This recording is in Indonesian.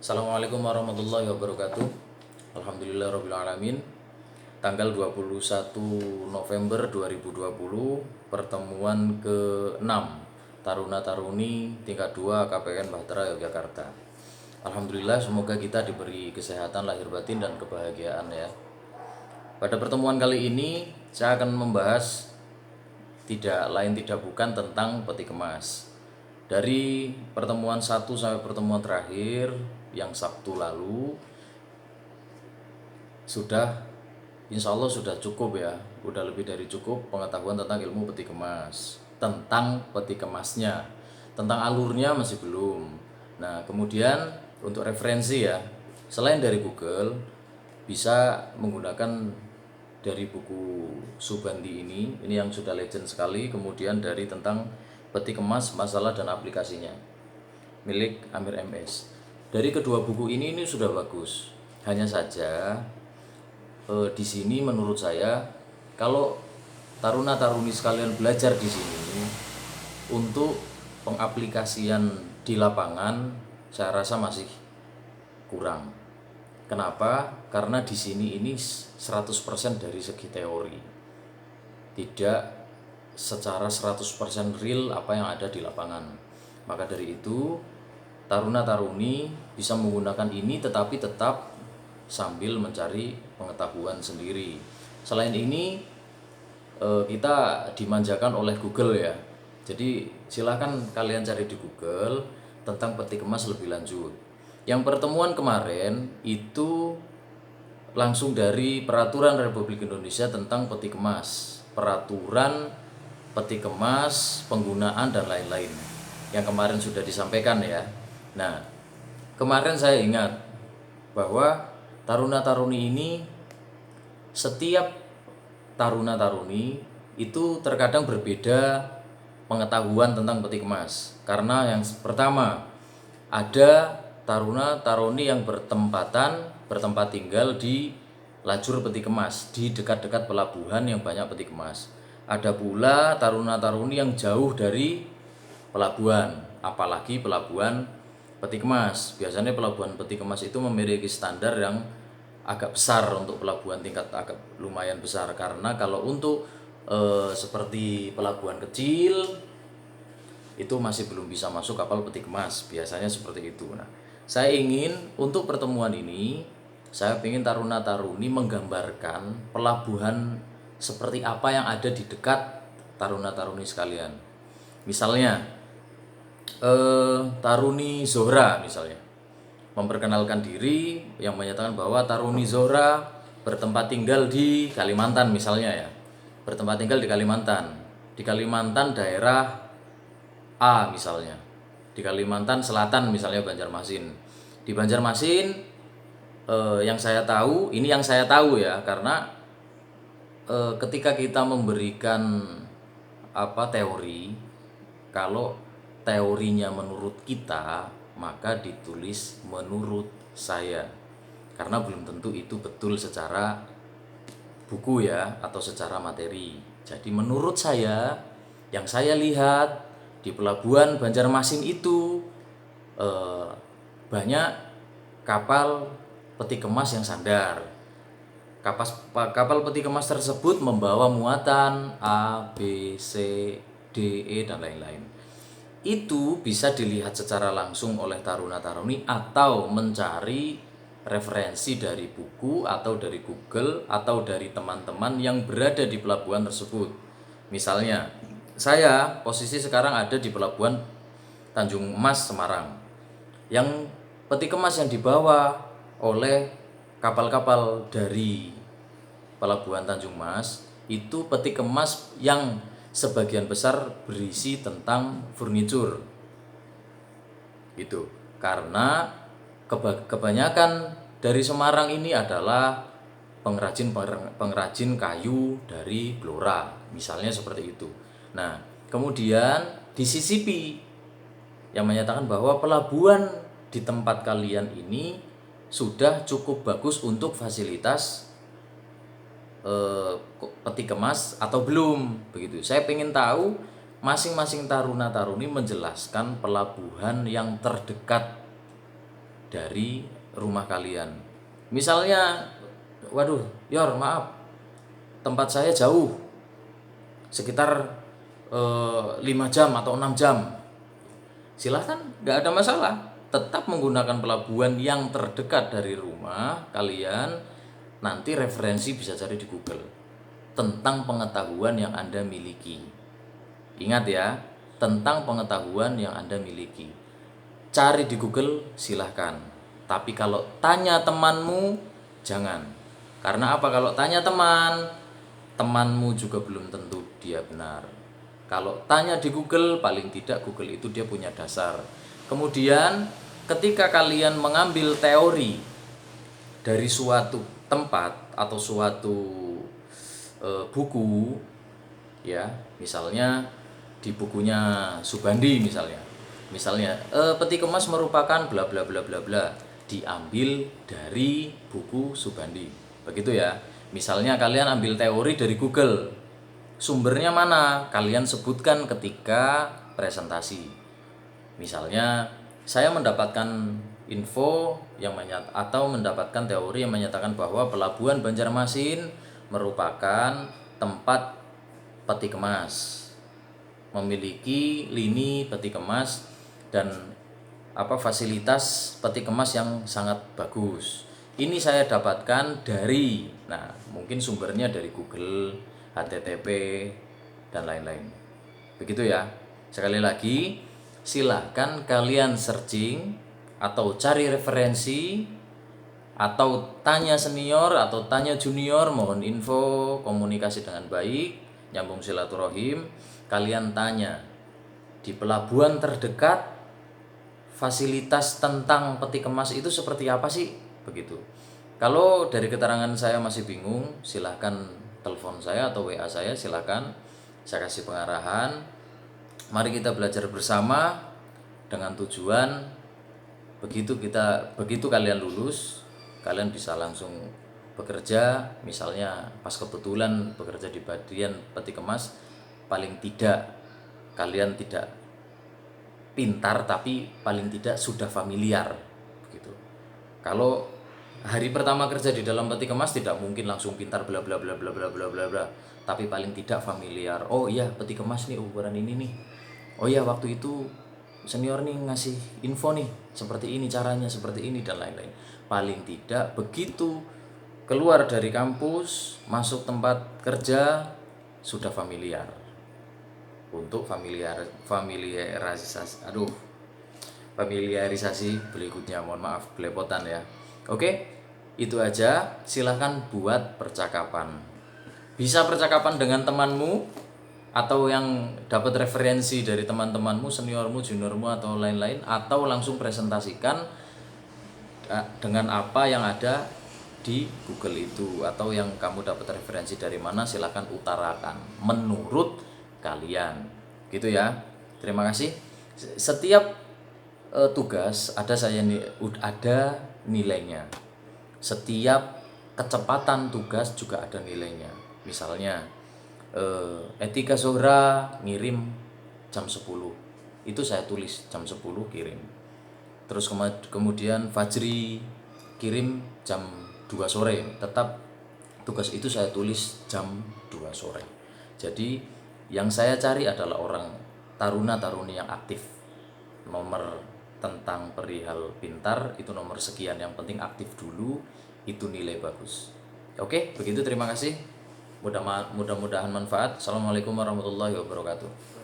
Assalamualaikum warahmatullahi wabarakatuh. Alhamdulillahirrabbilalamin. Tanggal 21 November 2020, pertemuan ke-6 Taruna Taruni tingkat 2 KPN Bahtera Yogyakarta. Alhamdulillah, semoga kita diberi kesehatan lahir batin dan kebahagiaan ya. Pada pertemuan kali ini saya akan membahas tidak lain tidak bukan tentang peti kemas. Dari pertemuan 1 sampai pertemuan terakhir yang Sabtu lalu sudah, insya Allah sudah cukup ya, udah lebih dari cukup pengetahuan tentang ilmu peti kemas, tentang peti kemasnya, tentang alurnya masih belum. Nah kemudian untuk referensi ya, selain dari Google bisa menggunakan dari buku Subandi ini yang sudah legend sekali, kemudian dari tentang peti kemas masalah dan aplikasinya milik Amir MS. Dari kedua buku ini sudah bagus. Hanya saja di sini menurut saya kalau taruna taruni sekalian belajar di sini untuk pengaplikasian di lapangan saya rasa masih kurang. Kenapa? Karena di sini ini 100% dari segi teori. Tidak secara 100% real apa yang ada di lapangan. Maka dari itu Taruna Taruni bisa menggunakan ini tetapi tetap sambil mencari pengetahuan sendiri. Selain ini kita dimanjakan oleh Google ya. Jadi silakan kalian cari di Google tentang peti kemas lebih lanjut. Yang pertemuan kemarin itu langsung dari Peraturan Republik Indonesia tentang peti kemas, peraturan peti kemas, penggunaan dan lain-lain. Yang kemarin sudah disampaikan ya. Nah, kemarin saya ingat bahwa taruna-taruni ini, setiap taruna-taruni itu terkadang berbeda pengetahuan tentang peti kemas. Karena yang pertama, ada taruna-taruni yang bertempat tinggal di lajur peti kemas, di dekat-dekat pelabuhan yang banyak peti kemas. Ada pula taruna-taruni yang jauh dari pelabuhan, apalagi pelabuhan peti kemas. Biasanya pelabuhan peti kemas itu memiliki standar yang agak besar untuk pelabuhan tingkat agak lumayan besar. Karena kalau untuk seperti pelabuhan kecil itu masih belum bisa masuk kapal peti kemas, biasanya seperti itu. Nah, saya ingin untuk pertemuan ini saya ingin taruna-taruni menggambarkan pelabuhan seperti apa yang ada di dekat taruna-taruni sekalian. Misalnya Taruni Zohra misalnya memperkenalkan diri yang menyatakan bahwa Taruni Zohra bertempat tinggal di Kalimantan misalnya ya, bertempat tinggal di Kalimantan daerah A misalnya, di Kalimantan Selatan misalnya Banjarmasin. Di Banjarmasin yang saya tahu, ini yang saya tahu ya, karena ketika kita memberikan teori, kalau teorinya menurut kita maka ditulis menurut saya, karena belum tentu itu betul secara buku ya atau secara materi. Jadi menurut saya, yang saya lihat di pelabuhan Banjarmasin itu banyak kapal peti kemas yang sandar. Kapal peti kemas tersebut membawa muatan A, B, C, D, E dan lain-lain. Itu bisa dilihat secara langsung oleh taruna-taruni atau mencari referensi dari buku atau dari Google atau dari teman-teman yang berada di pelabuhan tersebut. Misalnya, saya posisi sekarang ada di pelabuhan Tanjung Mas Semarang. Yang peti kemas yang dibawa oleh kapal-kapal dari pelabuhan Tanjung Mas itu peti kemas yang sebagian besar berisi tentang furniture. Itu karena kebanyakan dari Semarang ini adalah pengrajin kayu dari Blora, misalnya seperti itu. Nah, kemudian disisipi yang menyatakan bahwa pelabuhan di tempat kalian ini sudah cukup bagus untuk fasilitas peti kemas atau belum, begitu. Saya ingin tahu masing-masing taruna-taruni menjelaskan pelabuhan yang terdekat dari rumah kalian. Misalnya, waduh, Yor, maaf, tempat saya jauh, sekitar 5 jam atau 6 jam. Silahkan, nggak ada masalah. Tetap menggunakan pelabuhan yang terdekat dari rumah kalian. Nanti referensi bisa cari di Google tentang pengetahuan yang Anda miliki. Ingat ya, tentang pengetahuan yang Anda miliki. Cari di Google silahkan. Tapi kalau tanya temanmu, jangan. Karena apa? Kalau tanya temanmu juga belum tentu dia benar. Kalau tanya di Google, paling tidak Google itu dia punya dasar. Kemudian ketika kalian mengambil teori dari suatu tempat atau suatu buku, ya, misalnya di bukunya Subandi misalnya peti kemas merupakan bla bla bla bla bla, diambil dari buku Subandi, begitu ya. Misalnya kalian ambil teori dari Google, sumbernya mana? Kalian sebutkan ketika presentasi. Misalnya saya mendapatkan info yang atau mendapatkan teori yang menyatakan bahwa Pelabuhan Banjarmasin merupakan tempat peti kemas, memiliki lini peti kemas dan fasilitas peti kemas yang sangat bagus. Ini saya dapatkan dari, nah mungkin sumbernya dari Google, HTTP dan lain-lain. Begitu ya. Sekali lagi, silahkan kalian searching atau cari referensi atau tanya senior atau tanya junior, mohon info, komunikasi dengan baik, nyambung silaturahim. Kalian tanya di pelabuhan terdekat fasilitas tentang peti kemas itu seperti apa sih, begitu. Kalau dari keterangan saya masih bingung, silahkan telepon saya atau WA saya, silahkan saya kasih pengarahan. Mari kita belajar bersama dengan tujuan begitu kalian lulus, kalian bisa langsung bekerja. Misalnya pas kebetulan bekerja di bagian peti kemas, paling tidak kalian tidak pintar tapi paling tidak sudah familiar, begitu. Kalau hari pertama kerja di dalam peti kemas tidak mungkin langsung pintar bla bla bla bla bla bla bla bla, tapi paling tidak familiar. Oh iya, peti kemas nih ukuran ini nih. Oh iya, waktu itu senior nih ngasih info nih, seperti ini caranya, seperti ini dan lain-lain. Paling tidak begitu keluar dari kampus, masuk tempat kerja sudah familiar. Untuk familiarisasi berikutnya, mohon maaf belepotan ya. Oke, itu aja. Silahkan buat percakapan. Bisa percakapan dengan temanmu atau yang dapat referensi dari teman-temanmu, seniormu, juniormu atau lain-lain, atau langsung presentasikan dengan apa yang ada di Google itu, atau yang kamu dapat referensi dari mana, silahkan utarakan menurut kalian, gitu ya. Terima kasih. Setiap tugas ada nilainya. Setiap kecepatan tugas juga ada nilainya. Misalnya Etika Zohra ngirim jam 10, itu saya tulis jam 10 kirim. Terus kemudian Fajri kirim jam 2 sore, tetap tugas itu saya tulis jam 2 sore. Jadi yang saya cari adalah orang taruna-taruni yang aktif. Nomor tentang perihal pintar itu nomor sekian, yang penting aktif dulu, itu nilai bagus. Oke, begitu, terima kasih. Mudah-mudahan manfaat. Assalamualaikum warahmatullahi wabarakatuh.